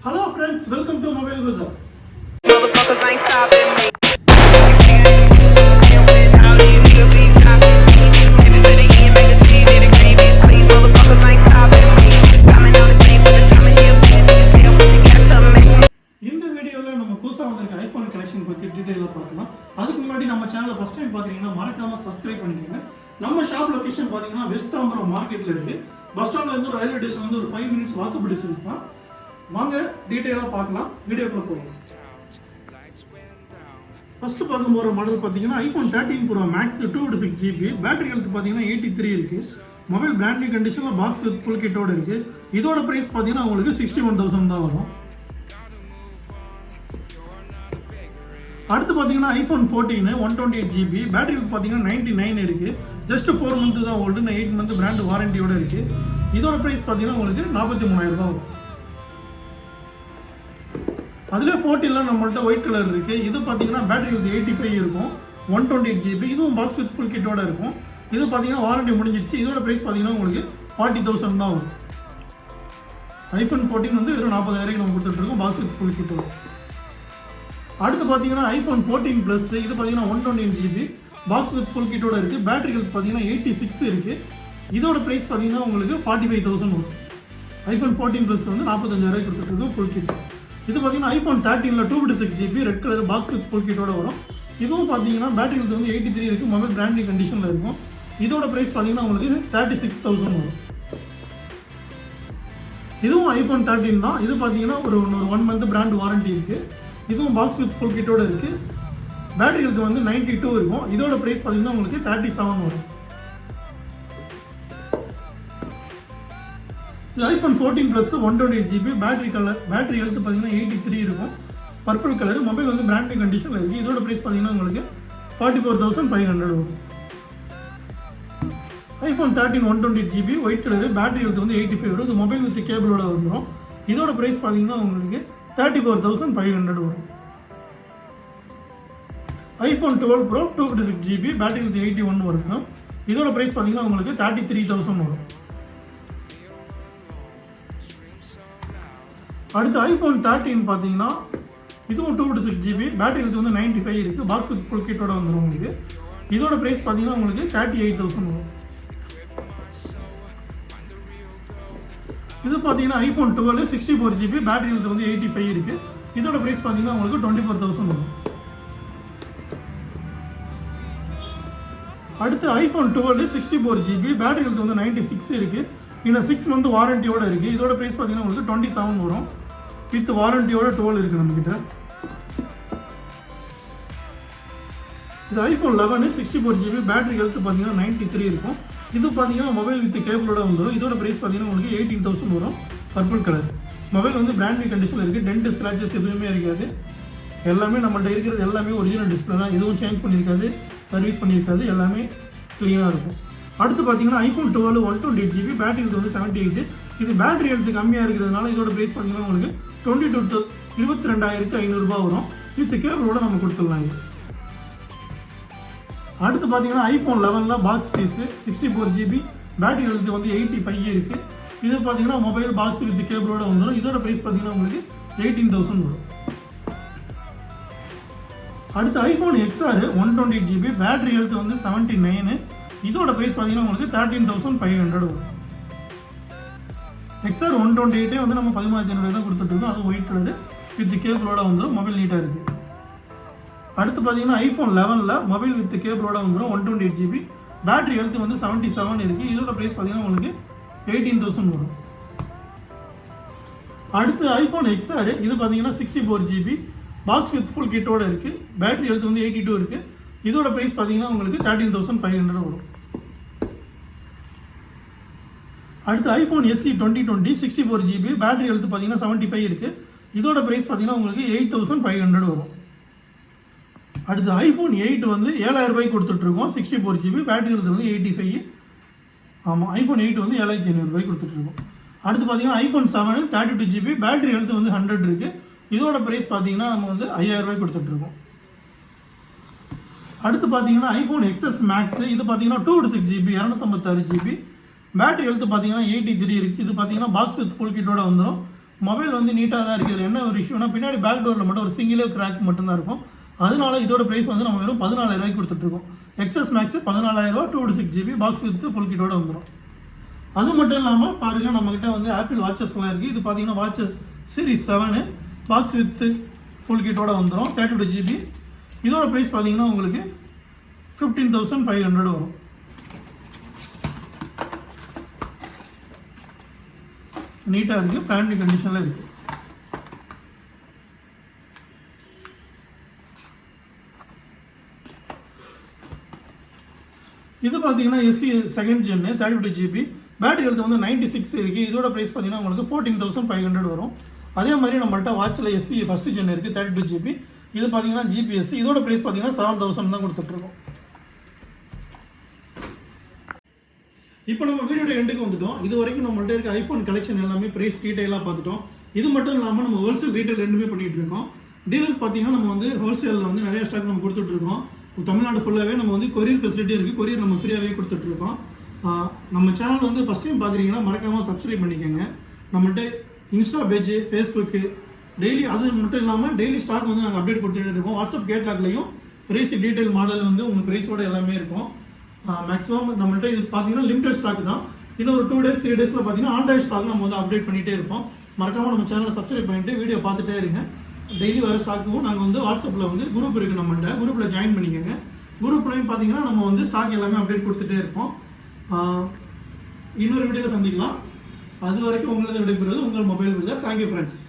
Hello friends, welcome to Mobile Bazaar. Motherfuckers ain't stopping me. இந்த வீடியோவில் நம்ம புதுசாக வந்திருக்க ஐஃபோன் கலெக்ஷன் பற்றி டீட்டெயிலாக பார்க்கலாம். அதுக்கு முன்னாடி நம்ம சேனலை ஃபஸ்ட் டைம் பார்க்குறீங்கன்னா மறக்காமல் சப்ஸ்கிரைப் பண்ணிக்கோங்க. நம்ம ஷாப் லொக்கேஷன் பார்த்தீங்கன்னா வெஸ்ட் தாம்பரம் மார்க்கெட்டில் இருக்குது. பஸ் ஸ்டாண்ட்லேருந்து ரயில்வே ஸ்டேஷன் வந்து ஒரு 5 minutes வாக்கபிள் டிஸ்டன்ஸ் தான். வாங்க டீட்டெயிலாக பார்க்கலாம், வீடியோக்குள்ளே போகலாம். ஃபஸ்ட்டு பார்க்க போகிற மாடல் பார்த்தீங்கன்னா iPhone 13 Pro Max 256 GB, battery health பார்த்தீங்கன்னா 83 இருக்குது. மொபைல் பிராண்ட் நியூ கண்டிஷனில் பாக்ஸ் வித் ஃபுல் கிட்டோட இருக்குது. இதோட ப்ரைஸ் பார்த்தீங்கன்னா உங்களுக்கு 61,000 தான் வரும். அடுத்து பார்த்தீங்கன்னா ஐஃபோன் 14 128 GB, பேட்டரி ஹெல்த் பார்த்தீங்கன்னா 99 இருக்குது. ஜஸ்ட் 4 months தான் ஓல்டு, 8 month பிராண்ட் வாரண்டியோட இருக்குது. இதோட ப்ரைஸ் பார்த்தீங்கன்னா உங்களுக்கு 43,000 தான் வரும். அதில் 14ல நம்மள்ட்ட ஒயிட் கலர் இருக்குது. இது பார்த்தீங்கன்னா பேட்டரி ஹெல்த் 85 இருக்கும், 128 GB. இதுவும் பாக்ஸ் வித் ஃபுல் கிட்டோட இருக்கும். இது பார்த்தீங்கன்னா வாரண்டி முடிஞ்சிடுச்சு. இதோட ப்ரைஸ் பார்த்தீங்கன்னா உங்களுக்கு 40,000 தான் வரும். ஐஃபோன் 14 வந்து வெறும் 40,000 நம்ம கொடுத்துட்ருக்கோம் பாக்ஸ் வித் ஃபுல் கிட்டோட. அடுத்து பார்த்தீங்கன்னா ஐஃபோன் 14 Plus, இது பார்த்தீங்கன்னா 128 GB, பாக்ஸ் வித் ஃபுல் கிட்டோட இருக்குது. பேட்டரி ஹெல்த் பார்த்தீங்கன்னா 86 இருக்குது. இதோட ப்ரைஸ் பார்த்தீங்கன்னா உங்களுக்கு 45,000 வரும். ஐஃபோன் 14 Plus வந்து 45,000 கொடுத்துட்ருக்கோம் ஃபுல் கிட். இது பார்த்தீங்கன்னா ஐஃபோன் 13ல 256 GB, red colour box with full கிட்டோட வரும். இதுவும் பார்த்தீங்கன்னா பேட்டரி ஹெல்த் வந்து 83 இருக்குது, மொபைல் பிராண்ட் நியூ கண்டிஷனில் இருக்கும். இதோட ப்ரைஸ் பார்த்தீங்கன்னா உங்களுக்கு 36,000 வரும். இதுவும் ஐஃபோன் 13 தான். இது பார்த்தீங்கன்னா ஒரு 1 month பிராண்ட் வாரண்டி இருக்குது. இதுவும் பாக்ஸ் வித் ஃபுல் கிட்டோட இருக்குது. பேட்டரி ஹெல்த் வந்து 92 இருக்கும். இதோட ப்ரைஸ் பார்த்தீங்கன்னா உங்களுக்கு 37 வரும். இது iPhone 14 Plus 128 GB, battery health பார்த்தீங்கன்னா 83 இருக்கும், பர்பிள் கலர், மொபைல் வந்து பிராண்ட் நியூ கண்டிஷனில் இருக்குது. இதோட ப்ரைஸ் பார்த்தீங்கன்னா உங்களுக்கு 44,500 வரும். IPhone 13 128 GB, white colour, battery health வந்து 85 வரும். இது மொபைல் வித் கேபிளோட வந்துடும். இதோட ப்ரைஸ் பார்த்தீங்கன்னா உங்களுக்கு 34,500 வரும். IPhone 12 Pro 256 GB, battery health 81 வரும். இதோட ப்ரைஸ் பார்த்தீங்கன்னா உங்களுக்கு 33,000 வரும். அடுத்து ஐஃபோன் 13 பார்த்தீங்கன்னா இதுவும் 256 GB, பேட்டரி ஹெல்த் வந்து 95 இருக்குது, பாக்ஸ் வித் ஃபுல் கிட்டோட வந்துடும் உங்களுக்கு. இதோட ப்ரைஸ் பார்த்தீங்கன்னா உங்களுக்கு 38,000 வரும். இது பார்த்தீங்கன்னா ஐஃபோன் 12 64 GB, பேட்டரி ஹெல்த் வந்து 85 இருக்குது. இதோட ப்ரைஸ் பார்த்தீங்கன்னா உங்களுக்கு 24,000 வரும். அடுத்து ஐஃபோன் 12 64 GB, பேட்டரி ஹெல்த் வந்து 96 இருக்குது. இன்னும் 6 month வாரண்டியோட இருக்குது. இதோட ப்ரைஸ் பார்த்தீங்கன்னா உங்களுக்கு 27 வரும். வித் வாரண்டியோட 12 இருக்குது நம்மக்கிட்ட. இது ஐஃபோன் 11 64 GB, பேட்டரி ஹெல்த் பார்த்தீங்கன்னா 93 இருக்கும். இது பார்த்தீங்கன்னா மொபைல் வித் கேபிளோட வந்துடும். இதோட ப்ரைஸ் பார்த்தீங்கன்னா உங்களுக்கு 18,000 வரும், பர்பிள் கலர். மொபைல் வந்து பிராண்ட் நியூ கண்டிஷனில் இருக்குது. டென்ட் ஸ்க்ராச்சஸ் எதுவுமே இருக்காது. எல்லாமே நம்மள்ட்ட இருக்கிறது எல்லாமே ஒரிஜினல் டிஸ்பிளே தான். எதுவும் சேஞ்ச் பண்ணியிருக்காது, சர்வீஸ் பண்ணியிருக்காது, எல்லாமே க்ளீனாக இருக்கும். அடுத்து பார்த்தீங்கன்னா ஐஃபோன் 12 128 GB, பேட்டரி ஹெல்த் வந்து 78. இது பேட்டரி ஹெல்த் கம்மியாக இருக்கிறதுனால இதோட ப்ரைஸ் பார்த்தீங்கன்னா உங்களுக்கு 22,500 வரும். வித் கேபிளோட நம்ம கொடுத்துடலாம். அடுத்து பார்த்தீங்கன்னா ஐஃபோன் 11ல box piece 64 GB, battery health வந்து 85 இருக்குது. இது பார்த்தீங்கன்னா மொபைல் பாக்ஸ் வித் கேபிளோட வந்துடும். இதோட ப்ரைஸ் பார்த்தீங்கன்னா உங்களுக்கு 18,000 வரும். அடுத்து iPhone XR 128 GB, battery health வந்து 79. இதோட ப்ரைஸ் பார்த்தீங்கன்னா உங்களுக்கு 13,500 வரும். XR 128 வந்து நம்ம 13,500 தான் கொடுத்துட்ருக்கோம். அது ஒயிட் கலரு வித் கேபிளோட வந்துடும், மொபைல் நீட்டாக இருக்குது. அடுத்து பார்த்தீங்கன்னா ஐஃபோன் 11ல மொபைல் வித் கேபிளோட வந்துடும், 128 GB, பேட்டரி ஹெல்த் வந்து 77 இருக்குது. இதோட ப்ரைஸ் பார்த்தீங்கன்னா உங்களுக்கு 18,000 வரும். அடுத்து ஐஃபோன் XR, இது பார்த்தீங்கன்னா 64 GB, பாக்ஸ் வித் ஃபுல் கிட்டோட இருக்குது. பேட்டரி ஹெல்த் வந்து 82 இருக்குது. இதோட ப்ரைஸ் பார்த்தீங்கன்னா உங்களுக்கு 13,500 வரும். அடுத்து iPhone SE 2020 64 GB, battery health பார்த்தீங்கன்னா 75 இருக்குது. இதோட ப்ரைஸ் பார்த்தீங்கன்னா உங்களுக்கு 8,500 வரும். அடுத்து ஐஃபோன் 8 வந்து 7,000 கொடுத்துட்ருக்கோம், 64 GB, பேட்டரி ஹெல்த் வந்து 85. ஆமாம், ஐஃபோன் 8 வந்து 7,500 கொடுத்துட்ருக்கோம். அடுத்து பார்த்தீங்கன்னா ஐஃபோன் 7 32 GB, பேட்டரி ஹெல்த் வந்து 100 இருக்குது. இதோட ப்ரைஸ் பார்த்தீங்கன்னா நம்ம வந்து 5,000 கொடுத்துட்ருக்கோம். அடுத்து பார்த்தீங்கன்னா ஐஃபோன் XS Max, இது பார்த்தீங்கன்னா 256 GB, 256 GB, பேட்டரி ஹெல்த் பார்த்தீங்கன்னா 83 இருக்குது. இது பார்த்தீங்கன்னா பாக்ஸ் வித் ஃபுல் கிட்டோட வந்துடும், மொபைல் வந்து நீட்டாக தான் இருக்குது. என்ன ஒரு இஷ்யூனா பின்னாடி பேக் டோரில் மட்டும் ஒரு சிங்கிளே கிராக் மட்டும்தான் இருக்கும். அதனால இதோட ப்ரைஸ் வந்து நம்ம வெறும் 14,000 கொடுத்துட்ருக்கோம். XS Max 14,000 256 GB box with full கிட்டோட வந்துடும். அது மட்டும் இல்லாமல் பாருங்கள், நம்மக்கிட்ட வந்து ஆப்பிள் வாட்சஸ்லாம் இருக்குது. இது பார்த்தீங்கன்னா watches series 7 box with full கிட்டோட வந்துடும் 32 GB. இதோட ப்ரைஸ் பார்த்தீங்கன்னா உங்களுக்கு 15,500 வரும். நீட்டாக இருக்குது, பிராண்ட் நியூ கண்டிஷனில் இருக்குது. இது பார்த்தீங்கன்னா SE second gen 32 GB battery health வந்து 96 இருக்குது. இதோட ப்ரைஸ் பார்த்தீங்கன்னா உங்களுக்கு 14,500 வரும். அதே மாதிரி நம்மள்ட்ட வாட்சில் SE ஃபஸ்ட் ஜென் இருக்குது 32 GB. இது பார்த்தீங்கன்னா GPS. இதோட ப்ரைஸ் பார்த்தீங்கன்னா 7,000 தான் கொடுத்துட்ருக்கோம். இப்போ நம்ம வீடியோட எண்டுக்கு வந்துட்டோம். இது வரைக்கும் நம்மள்ட்ட இருக்க ஐஃபோன் கலெக்ஷன் எல்லாமே ப்ரைஸ் டீட்டெயிலாக பார்த்துட்டோம். இது மட்டும் இல்லாமல் நம்ம ஹோல்சேல் ரீட்டைல் ரெண்டுமே பண்ணிகிட்டு இருக்கோம். டீலர் பார்த்தீங்கன்னா நம்ம வந்து ஹோல்சேலில் வந்து நிறைய ஸ்டாக் நம்ம கொடுத்துட்ருக்கோம். தமிழ்நாடு ஃபுல்லாகவே நம்ம வந்து கொரியர் ஃபெசிலிட்டி இருக்குது. கொரியர் நம்ம ஃப்ரீயாகவே கொடுத்துட்ருக்கோம். நம்ம சேனல் வந்து ஃபஸ்ட் டைம் பார்க்குறீங்கன்னா மறக்காமல் சப்ஸ்கிரைப் பண்ணிக்கோங்க. நம்மள்ட்ட இன்ஸ்டா பேஜ், ஃபேஸ்புக்கு டெய்லி, அது மட்டும் இல்லாமல் டெய்லி ஸ்டாக் வந்து நாங்கள் அப்டேட் கொடுத்துட்டு இருக்கோம். வாட்ஸ்அப் கேட்லாக்லையும் ப்ரைஸ் டீட்டெயில் மாடல் வந்து உங்கள் ப்ரைஸோட எல்லாமே இருக்கும். மேக்ஸிமம் நம்மள்ட்ட இது பார்த்தீங்கன்னா லிமிடெட் ஸ்டாக் தான். இன்னும் ஒரு 2 days 3 days பார்த்தீங்கன்னா ஆண்ட்ராய்ட் ஸ்டாக் நம்ம வந்து அப்டேட் பண்ணிகிட்டே இருப்போம். மறக்காமல் நம்ம சேனலை சப்ஸ்கிரைப் பண்ணிட்டு வீடியோ பார்த்துட்டே இருங்க. டெய்லி வர ஸ்டாக்கும் நாங்கள் வந்து வாட்ஸ்அப்பில் வந்து குரூப் இருக்குது நம்மள்ட்ட. குரூப்பில் ஜாயின் பண்ணிக்கோங்க. குரூப்லையும் பார்த்தீங்கன்னா நம்ம வந்து ஸ்டாக் எல்லாமே அப்டேட் கொடுத்துட்டே இருப்போம். இன்னொரு வீடியோவில் சந்திக்கலாம். அது வரைக்கும் உங்களது விடைபெறுவது உங்கள் மொபைல் பஜார். Thank you friends.